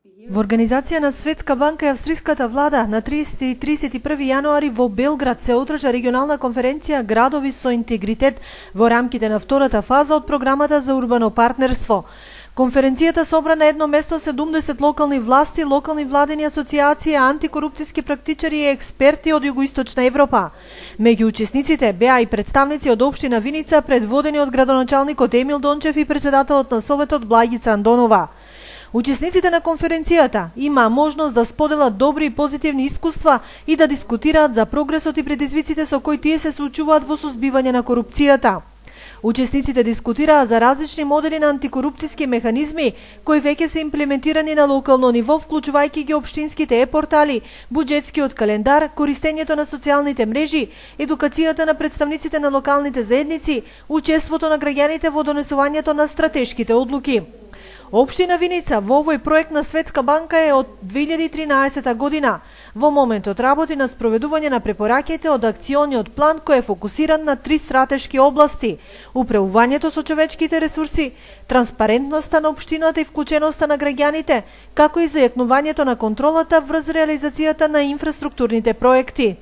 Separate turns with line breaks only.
Во организација на Светска банка и Австриската влада на 30 и 31 јануари во Белград се одржа регионална конференција Градови со интегритет во рамките на втората фаза од програмата за урбано партнерство. Конференцијата собра на едно место 70 локални власти, локални владени асоциации, антикорупцијски практичари и експерти од Југоисточна Европа. Меѓу учесниците беа и представници од општина Виница, предводени од градоначалникот Емил Дончев и председателот на Советот Благица Андонова. Учесниците на конференцијата имаа можност да споделат добри и позитивни искуства и да дискутираат за прогресот и предизвиците со кои тие се соочуваат во сузбивање на корупцијата. Учесниците дискутираа за различни модели на антикорупцијски механизми кои веќе се имплементирани на локално ниво, вклучувајќи ги општинските е-портали, буџетскиот календар, користењето на социјалните мрежи, едукацијата на представниците на локалните заедници, учеството на граѓаните во донесувањето на стратешките одлуки. Општина Виница во овој проект на Светска банка е од 2013 година. Во моментот работи на спроведување на препораките од акциониот план кој е фокусиран на 3 стратешки области: управувањето со човечките ресурси, транспарентноста на општината и вклученоста на граѓаните, како и зајакнувањето на контролата врз реализацијата на инфраструктурните проекти.